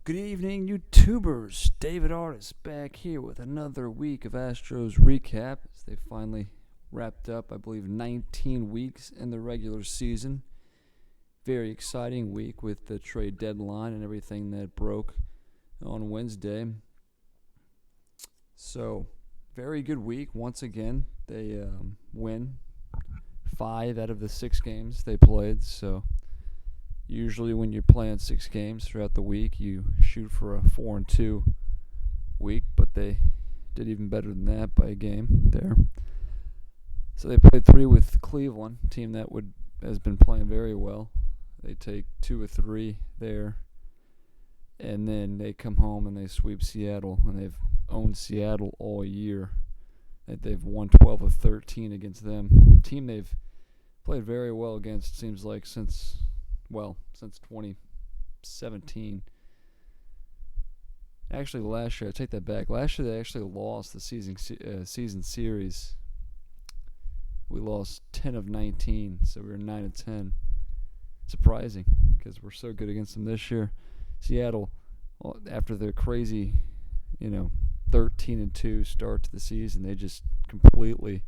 Good evening, YouTubers. David Artist back here with another week of Astros Recap as they finally wrapped up, I believe, 19 weeks in the regular season. Very exciting week with the trade deadline and everything that broke on Wednesday. So, very good week. Once again, they win 5 out of the 6 games they played, so usually when you're playing 6 games throughout the week, you shoot for a 4-2 week, but they did even better than that by a game there. So they played 3 with Cleveland, a team that has been playing very well. They take 2 of 3 there, and then they come home and they sweep Seattle, and they've owned Seattle all year. They've won 12 of 13 against them. Team they've played very well against, seems like, since 2017. Actually, last year, I take that back. Last year, they actually lost the season series. We lost 10 of 19, so we were 9 of 10. Surprising, because we're so good against them this year. Seattle, after their crazy, 13-2 start to the season, they just completely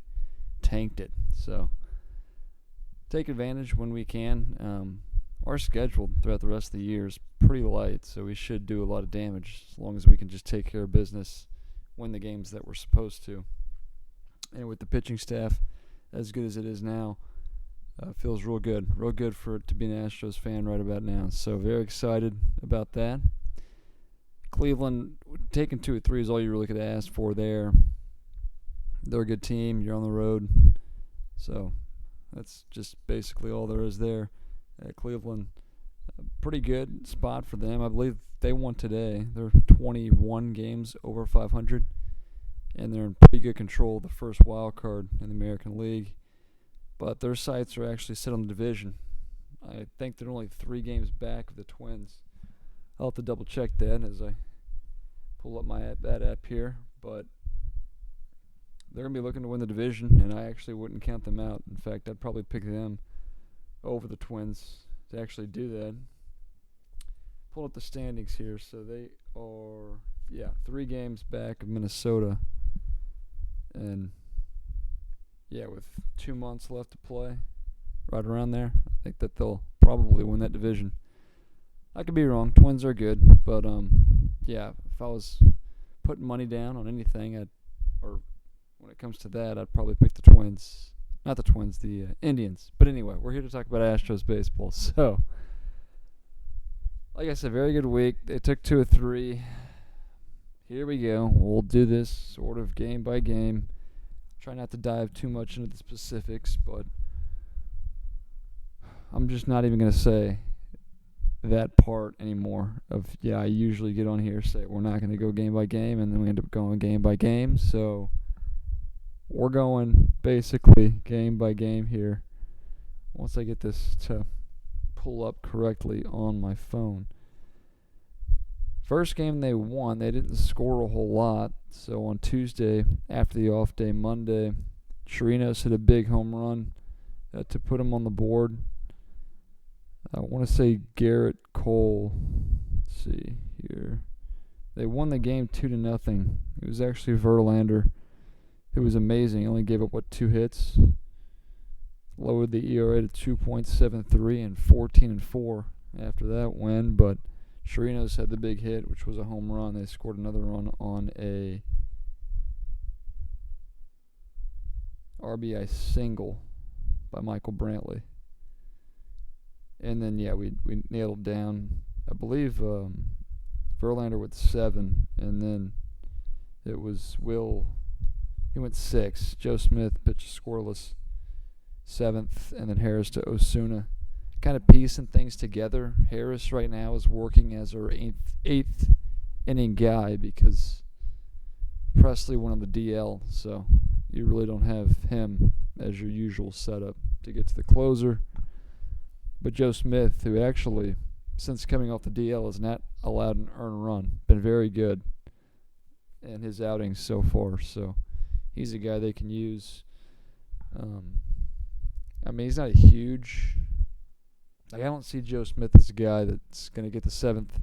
tanked it. So, take advantage when we can. Our schedule throughout the rest of the year is pretty light, so we should do a lot of damage as long as we can just take care of business, win the games that we're supposed to. And with the pitching staff as good as it is now, feels real good for it to be an Astros fan right about now. So very excited about that. Cleveland, taking 2 of 3 is all you really could ask for there. They're a good team. You're on the road. So that's just basically all there is there. Cleveland, pretty good spot for them. I believe they won today. They're 21 games over 500, and they're in pretty good control of the first wild card in the American League. But their sights are actually set on the division. I think they're only 3 games back of the Twins. I'll have to double check that as I pull up my app here. But they're going to be looking to win the division, and I actually wouldn't count them out. In fact, I'd probably pick them over the Twins to actually do that. Pull up the standings here. So they are, 3 games back of Minnesota. And, with 2 months left to play, right around there, I think that they'll probably win that division. I could be wrong. Twins are good. But, if I was putting money down on anything, when it comes to that, I'd probably pick the Twins. Not the Twins, the Indians. But anyway, we're here to talk about Astros baseball. So, like I said, very good week. They took 2 of 3. Here we go. We'll do this sort of game by game. Try not to dive too much into the specifics, but I'm just not even going to say that part anymore of, I usually get on here, say we're not going to go game by game, and then we end up going game by game. So we're going basically game by game here once I get this to pull up correctly on my phone. First game they won, they didn't score a whole lot. So on Tuesday, after the off day Monday, Chirinos hit a big home run to put him on the board. I want to say Garrett Cole. Let's see here. They won the game 2-0. It was actually Verlander. It was amazing. He only gave up, 2 hits? Lowered the ERA to 2.73 and 14-4 after that win. But Chirinos had the big hit, which was a home run. They scored another run on a RBI single by Michael Brantley. And then, we nailed down, I believe, Verlander with 7. And then it was he went 6. Joe Smith pitched scoreless 7th, and then Harris to Osuna. Kind of piecing things together. Harris right now is working as our 8th inning guy because Presley went on the DL, so you really don't have him as your usual setup to get to the closer. But Joe Smith, who actually, since coming off the DL, has not allowed an earned run, been very good in his outings so far, so he's a guy they can use. He's not a huge. I don't see Joe Smith as a guy that's going to get the 7th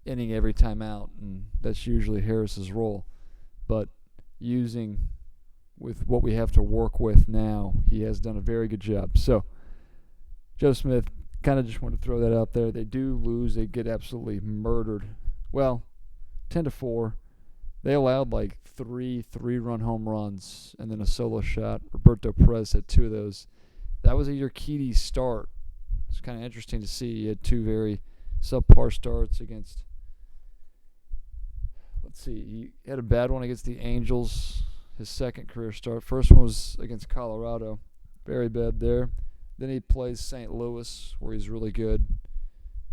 inning every time out, and that's usually Harris's role. But with what we have to work with now, he has done a very good job. So, Joe Smith, kind of just want to throw that out there. They do lose. They get absolutely murdered. Well, 10-4. They allowed like three-run home runs and then a solo shot. Roberto Perez had 2 of those. That was a Urquidy start. It's kind of interesting to see. He had 2 very subpar starts against, let's see, he had a bad one against the Angels, his second career start. First one was against Colorado. Very bad there. Then he plays St. Louis, where he's really good.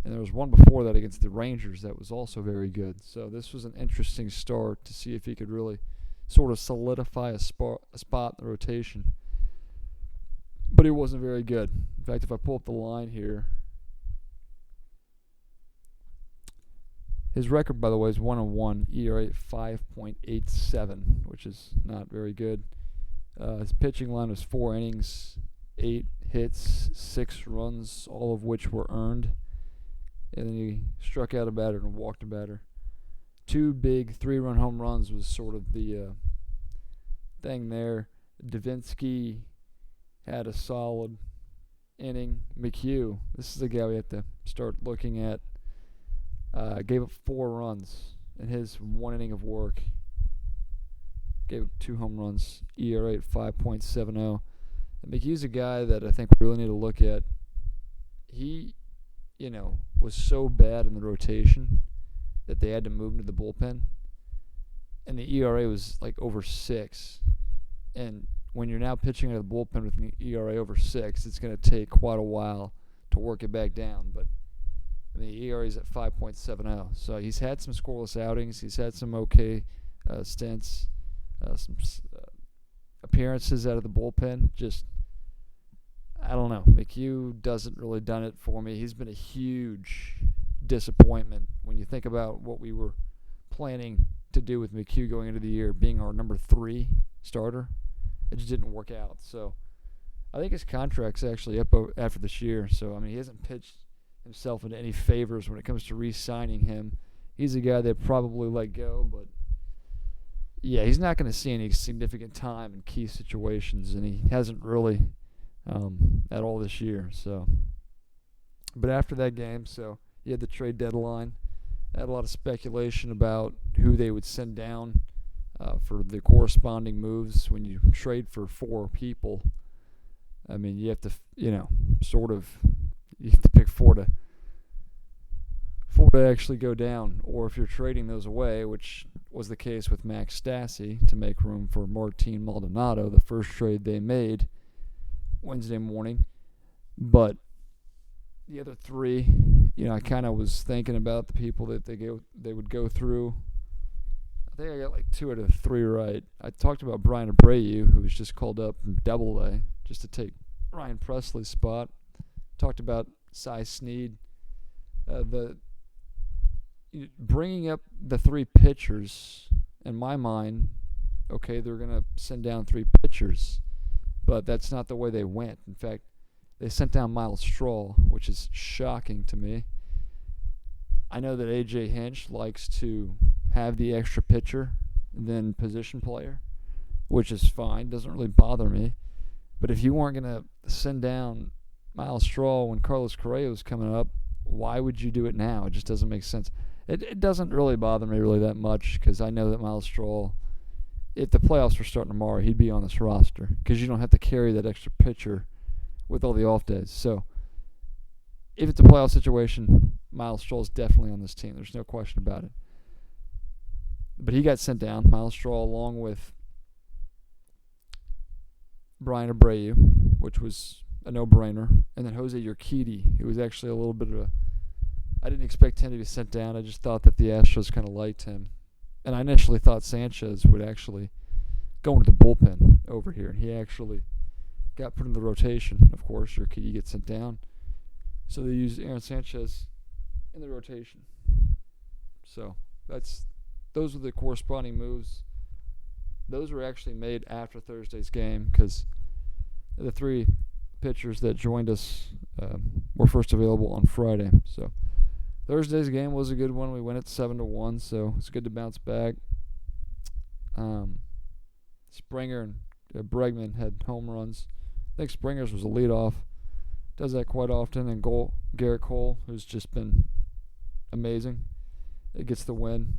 And there was one before that against the Rangers that was also very good. So this was an interesting start to see if he could really sort of solidify a spot in the rotation. But he wasn't very good. In fact, if I pull up the line here, his record, by the way, is 1-1, ERA 5.87, which is not very good. His pitching line was 4 innings, 8 hits, 6 runs, all of which were earned. And then he struck out a batter and walked a batter. 2 big 3-run home runs was sort of the thing there. Davinsky had a solid inning. McHugh, this is a guy we have to start looking at. Gave up 4 runs in his 1 inning of work. Gave up 2 home runs, ERA at 5.70. And McHugh's a guy that I think we really need to look at. He, was so bad in the rotation that they had to move him to the bullpen. And the ERA was like over 6. And when you're now pitching out of the bullpen with an ERA over 6, it's going to take quite a while to work it back down. But the ERA is at 5.70. So he's had some scoreless outings. He's had some okay stints, some appearances out of the bullpen. Just, I don't know. McHugh doesn't really done it for me. He's been a huge disappointment when you think about what we were planning to do with McHugh going into the year, being our number 3 starter. It just didn't work out. So I think his contract's actually up after this year. So, he hasn't pitched himself into any favors when it comes to re-signing him. He's a guy they probably let go, but yeah, he's not going to see any significant time in key situations, and he hasn't really at all this year. So, but after that game, so he had the trade deadline. I had a lot of speculation about who they would send down for the corresponding moves when you trade for 4 people. You have to, you have to pick 4 to actually go down, or if you're trading those away, which was the case with Max Stassi to make room for Martin Maldonado, the first trade they made Wednesday morning. But the other 3, I kind of was thinking about the people that they would go through. I think I got like 2 out of 3 right. I talked about Brian Abreu, who was just called up from Double-A just to take Ryan Presley's spot. Talked about Cy Snead. Bringing up the 3 pitchers, in my mind, okay, they're going to send down 3 pitchers, but that's not the way they went. In fact, they sent down Miles Straw, which is shocking to me. I know that A.J. Hinch likes to have the extra pitcher than position player, which is fine, doesn't really bother me. But if you weren't going to send down Miles Straw when Carlos Correa was coming up, why would you do it now? It just doesn't make sense. It doesn't really bother me really that much, because I know that Miles Straw, if the playoffs were starting tomorrow, he'd be on this roster, because you don't have to carry that extra pitcher with all the off days. So if it's a playoff situation, Miles Straw is definitely on this team. There's no question about it. But he got sent down, Miles Straw, along with Brian Abreu, which was a no-brainer, and then Jose Urquidy, who was actually a little bit of a... I didn't expect him to be sent down. I just thought that the Astros kind of liked him. And I initially thought Sanchez would actually go into the bullpen over here, and he actually got put in the rotation. Of course, Urquidy gets sent down. So they used Aaron Sanchez in the rotation. So those were the corresponding moves. Those were actually made after Thursday's game, because the 3 pitchers that joined us were first available on Friday. So Thursday's game was a good one. We went at 7-1, so it's good to bounce back. Springer and Bregman had home runs. I think Springer's was a leadoff. Does that quite often. And Garrett Cole, who's just been amazing. It gets the win,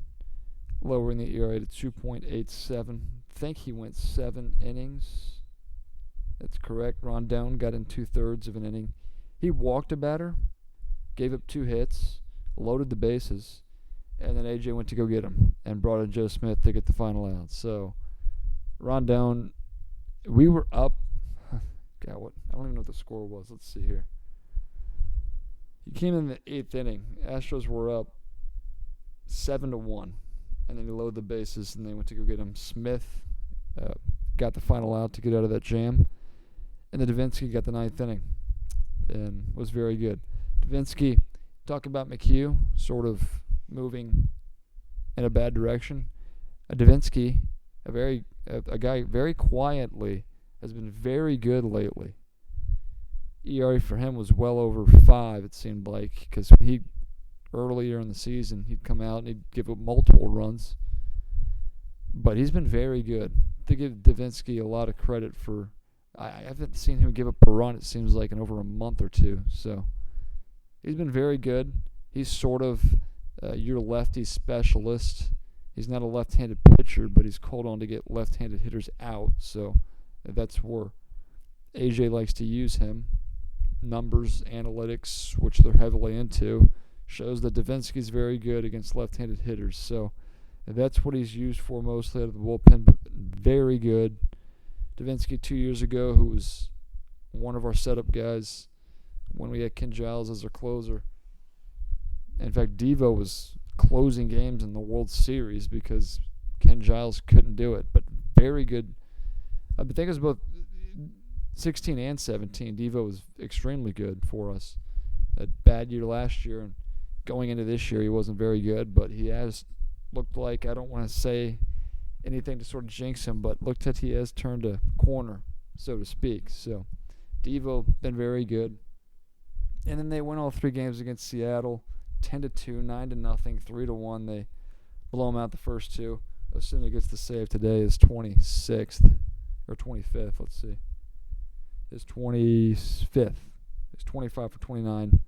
lowering the ERA to 2.87. I think he went 7 innings. That's correct. Rondon got in 2/3 of an inning. He walked a batter, gave up 2 hits, loaded the bases, and then AJ went to go get him and brought in Joe Smith to get the final out. So Rondon, we were up. God, what? I don't even know what the score was. Let's see here. He came in the 8th inning. Astros were up 7-1, and then he loaded the bases, and they went to go get him. Smith got the final out to get out of that jam, and the Davinsky got the 9th inning and was very good. Davinsky, talk about McHugh sort of moving in a bad direction. Davinsky, a guy very quietly, has been very good lately. ERA for him was well over 5, it seemed like, because earlier in the season, he'd come out and he'd give up multiple runs. But he's been very good. To give Davinsky a lot of credit for, I haven't seen him give up a run, it seems like, in over a month or two. So he's been very good. He's sort of your lefty specialist. He's not a left-handed pitcher, but he's called on to get left-handed hitters out. So that's where AJ likes to use him. Numbers, analytics, which they're heavily into, shows that Davinsky's very good against left-handed hitters. So that's what he's used for mostly out of the bullpen, but very good. Davinsky 2 years ago, who was one of our setup guys when we had Ken Giles as our closer. In fact, Devo was closing games in the World Series because Ken Giles couldn't do it, but very good. I think it was both 16 and 17. Devo was extremely good for us. A bad year last year, and going into this year, he wasn't very good, but he has looked like, I don't want to say anything to sort of jinx him, but looked like he has turned a corner, so to speak. So Devo been very good. And then they win all 3 games against Seattle, 10-2, 9-0, 3-1. They blow them out the first 2. Osuna gets the save today, is 26th or 25th. Let's see. Is 25th. It's 25 for 29.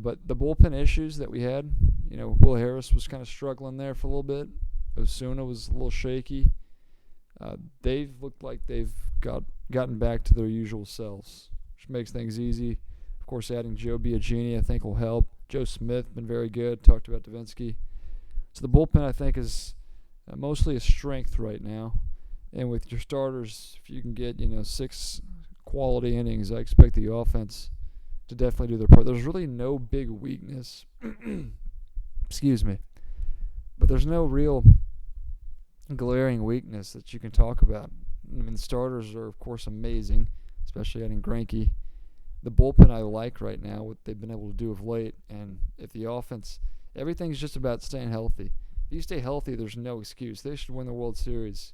But the bullpen issues that we had, Will Harris was kind of struggling there for a little bit. Osuna was a little shaky. They've looked like they've gotten back to their usual selves, which makes things easy. Of course, adding Joe Biagini I think will help. Joe Smith been very good. Talked about Davinsky. So the bullpen I think is mostly a strength right now. And with your starters, if you can get 6 quality innings, I expect the offense to definitely do their part. There's really no big weakness. Excuse me. But there's no real glaring weakness that you can talk about. I mean, the starters are, of course, amazing, especially adding Greinke. The bullpen I like right now, what they've been able to do of late. And if the offense, everything's just about staying healthy. If you stay healthy, there's no excuse. They should win the World Series.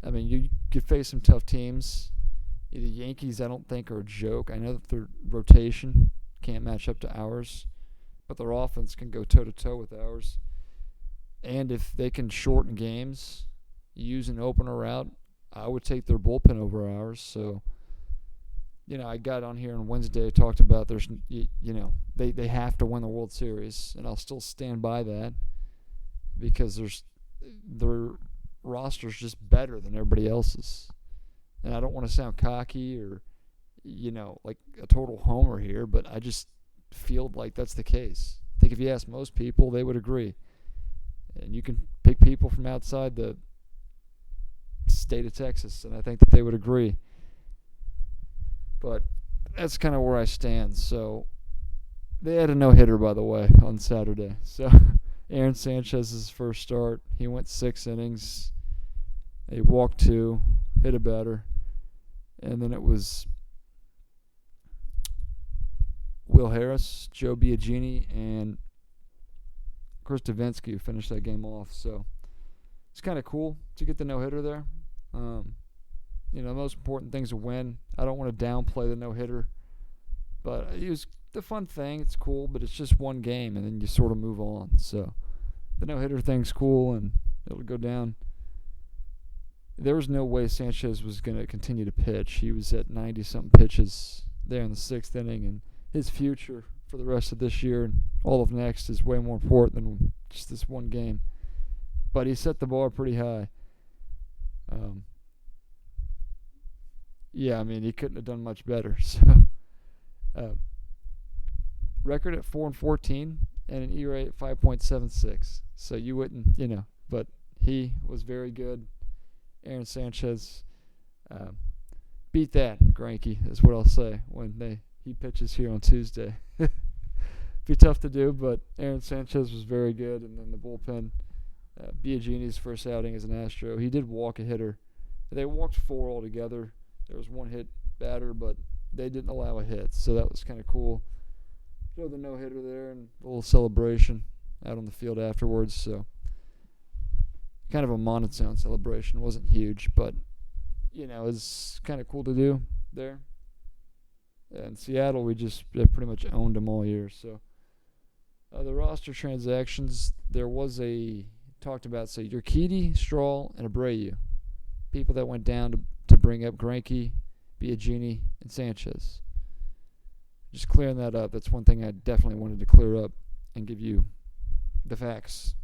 I mean, you could face some tough teams. The Yankees, I don't think, are a joke. I know that their rotation can't match up to ours, but their offense can go toe-to-toe with ours. And if they can shorten games, use an opener out, I would take their bullpen over ours. So, I got on here on Wednesday, talked about they have to win the World Series, and I'll still stand by that because their roster's just better than everybody else's. And I don't want to sound cocky or, like a total homer here, but I just feel like that's the case. I think if you ask most people, they would agree. And you can pick people from outside the state of Texas, and I think that they would agree. But that's kind of where I stand. So they had a no-hitter, by the way, on Saturday. So Aaron Sanchez's first start, he went 6 innings. He walked 2, hit a batter. And then it was Will Harris, Joe Biagini, and Chris Davinsky who finished that game off. So it's kind of cool to get the no-hitter there. The most important thing's a win. I don't want to downplay the no-hitter, but he was the fun thing. It's cool, but it's just one game, and then you sort of move on. So the no-hitter thing's cool, and it'll go down. There was no way Sanchez was going to continue to pitch. He was at 90-something pitches there in the sixth inning, and his future for the rest of this year and all of next is way more important than just this one game. But he set the bar pretty high. Yeah, I mean, he couldn't have done much better. So, record at 4-14 and an ERA at 5.76. So you wouldn't, but he was very good. Aaron Sanchez beat that Greinke is what I'll say when he pitches here on Tuesday. Be tough to do, but Aaron Sanchez was very good. And then the bullpen, Biagini's first outing as an Astro, he did walk a hitter. They walked 4 altogether. There was one hit batter, but they didn't allow a hit, so that was kind of cool. Throw the no-hitter there and a little celebration out on the field afterwards. So kind of a monotone celebration. It wasn't huge, but it was kind of cool to do there. In Seattle, we just pretty much owned them all year. So the roster transactions, there was talked about, Urquidy, Strahl, and Abreu. People that went down to bring up Greinke, Biagini, and Sanchez. Just clearing that up. That's one thing I definitely wanted to clear up and give you the facts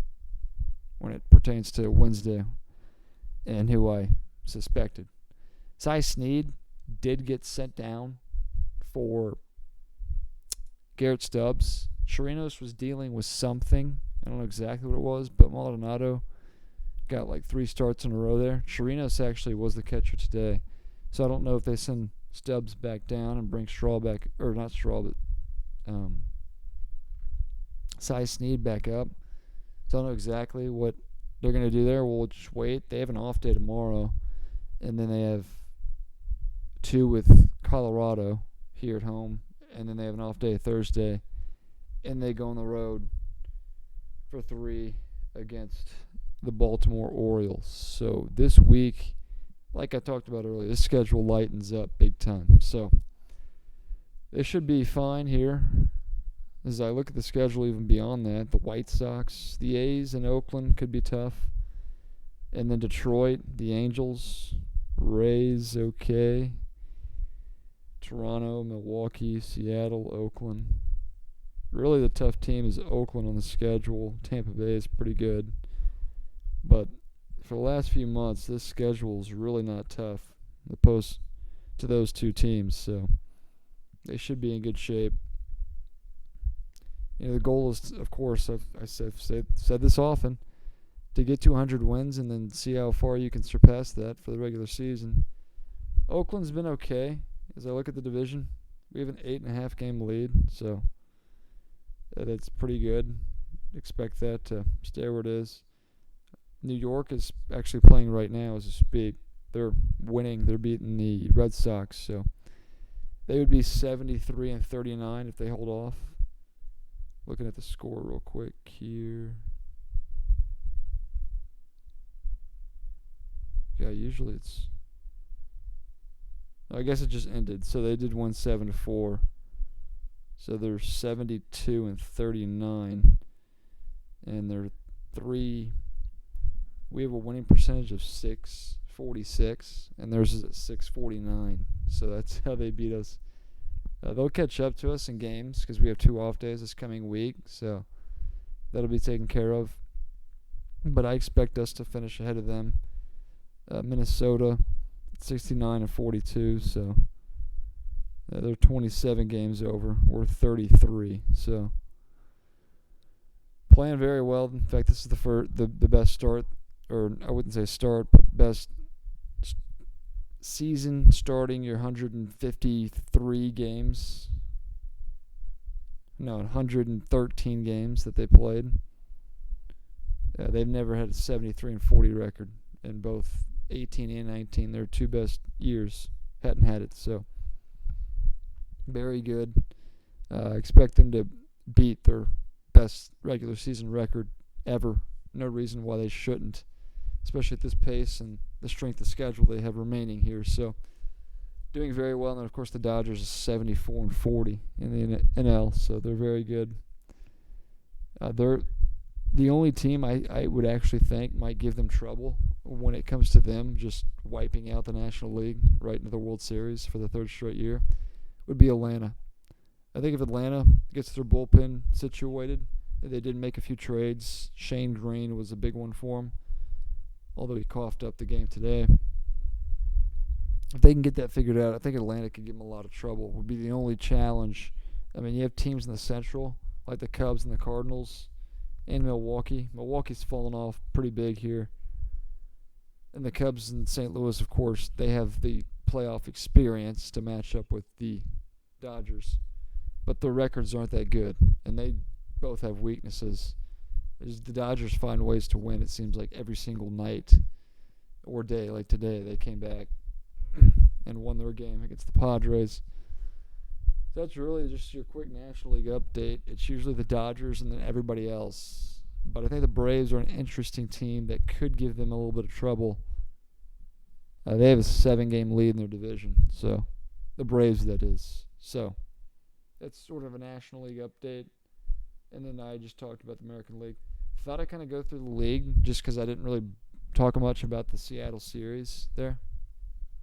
when it pertains to Wednesday and who I suspected. Cy Snead did get sent down for Garrett Stubbs. Chirinos was dealing with something. I don't know exactly what it was, but Maldonado got like 3 starts in a row there. Chirinos actually was the catcher today. So I don't know if they send Stubbs back down and bring Strahl back, or not Strahl, but Cy Snead back up. So I don't know exactly what they're going to do there. We'll just wait. They have an off day tomorrow, and then they have 2 with Colorado here at home, and then they have an off day Thursday, and they go on the road for 3 against the Baltimore Orioles. So this week, like I talked about earlier, this schedule lightens up big time. So they should be fine here. As I look at the schedule even beyond that, the White Sox, the A's, and Oakland could be tough. And then Detroit, the Angels, Rays, okay. Toronto, Milwaukee, Seattle, Oakland. Really the tough team is Oakland on the schedule. Tampa Bay is pretty good. But for the last few months, this schedule is really not tough opposed to those 2 teams. So they should be in good shape. The goal is, of course, I've said this often, to get to 100 wins and then see how far you can surpass that for the regular season. Oakland's been okay. As I look at the division, we have an 8.5 game lead, so that's pretty good. Expect that to stay where it is. New York is actually playing right now as I speak. They're winning. They're beating the Red Sox, so they would be 73-39 if they hold off. Looking at the score real quick here. Yeah, usually it's... I guess it just ended. So they did win 7-4. So they're 72-39. And they're 3... We have a winning percentage of 646, and theirs is at 649. So that's how they beat us. They'll catch up to us in games because we have 2 off days this coming week, so that'll be taken care of. But I expect us to finish ahead of them. Minnesota, 69-42, so they're 27 games over. We're 33, so playing very well. In fact, this is the best start, or I wouldn't say start, but best season starting your 153 games. No, 113 games that they played. They've never had a 73-40 record in both 18 and 19. Their 2 best years hadn't had it, so very good. Expect them to beat their best regular season record ever. No reason why they shouldn't, especially at this pace and the strength of schedule they have remaining here. So doing very well. And then, of course, the Dodgers is 74-40 in the NL, so they're very good. They're the only team I would actually think might give them trouble when it comes to them just wiping out the National League right into the World Series for the third straight year would be Atlanta. I think if Atlanta gets their bullpen situated, they did make a few trades. Shane Green was a big one for them, although he coughed up the game today. If they can get that figured out, I think Atlanta could give them a lot of trouble. Would be the only challenge. I mean, you have teams in the Central, like the Cubs and the Cardinals, and Milwaukee. Milwaukee's fallen off pretty big here. And the Cubs and St. Louis, of course, they have the playoff experience to match up with the Dodgers. But their records aren't that good, and they both have weaknesses. The Dodgers find ways to win, it seems like, every single night or day. Like today, they came back and won their game against the Padres. So that's really just your quick National League update. It's usually the Dodgers and then everybody else. But I think the Braves are an interesting team that could give them a little bit of trouble. They have a 7-game lead in their division. So, the Braves, that is. So, that's sort of a National League update. And then I just talked about the American League. Thought I'd kind of go through the league just because I didn't really talk much about the Seattle series there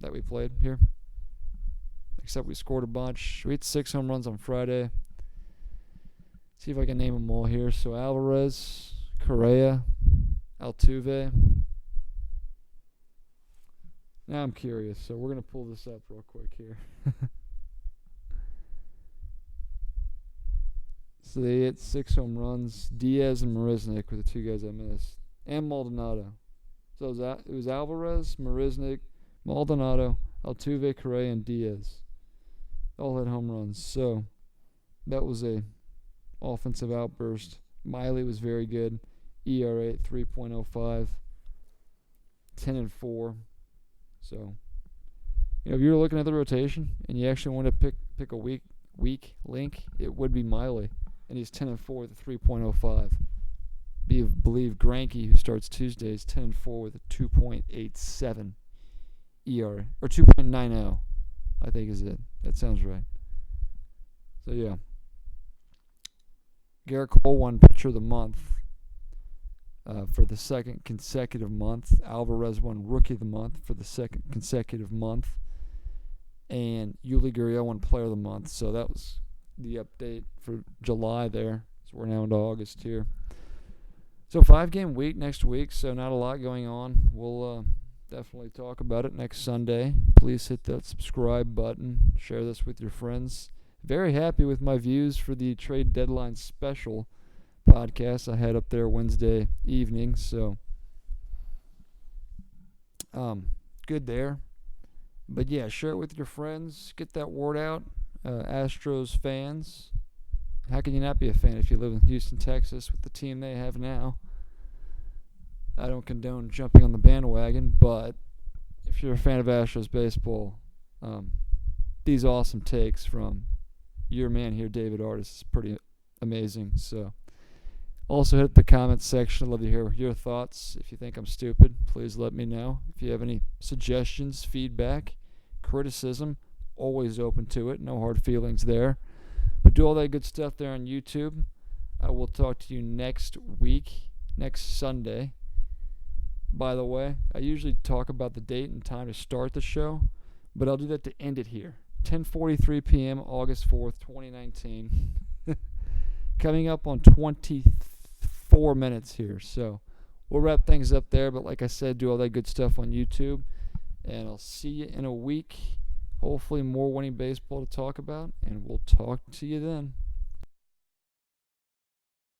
that we played here. Except we scored a bunch. We hit 6 home runs on Friday. See if I can name them all here. So Alvarez, Correa, Altuve. Now I'm curious, so we're going to pull this up real quick here. So they hit 6 home runs. Diaz and Marisnik were the 2 guys I missed. And Maldonado. So it was Alvarez, Marisnik, Maldonado, Altuve, Correa, and Diaz. All had home runs. So that was a offensive outburst. Miley was very good. ERA at 3.05. 10-4. So, if you're looking at the rotation and you actually want to pick a weak link, it would be Miley. And he's 10-4 with a 3.05. Believe Greinke, who starts Tuesdays, 10-4 with a 2.87 ERA. Or 2.90, I think is it. That sounds right. So, yeah. Garrett Cole won Pitcher of the Month for the second consecutive month. Alvarez won Rookie of the Month for the second consecutive month. And Yuli Gurriel won Player of the Month. So that was the update for July there. So we're now into August here. So 5-game week next week, so not a lot going on. We'll definitely talk about it next Sunday. Please hit that subscribe button. Share this with your friends. Very happy with my views for the trade deadline special podcast I had up there Wednesday evening. So good there. But yeah, share it with your friends. Get that word out. Astros fans. How can you not be a fan if you live in Houston, Texas with the team they have now? I don't condone jumping on the bandwagon, but if you're a fan of Astros baseball, these awesome takes from your man here, David Artis, is pretty amazing. So also hit the comments section. I'd love to hear your thoughts. If you think I'm stupid, please let me know. If you have any suggestions, feedback, criticism, always open to it. No hard feelings there. But do all that good stuff there on YouTube. I will talk to you next week, next Sunday. By the way, I usually talk about the date and time to start the show, but I'll do that to end it here. 10:43 p.m., August 4th, 2019. Coming up on 24 minutes here. So we'll wrap things up there, but like I said, do all that good stuff on YouTube. And I'll see you in a week. Hopefully more winning baseball to talk about, and we'll talk to you then.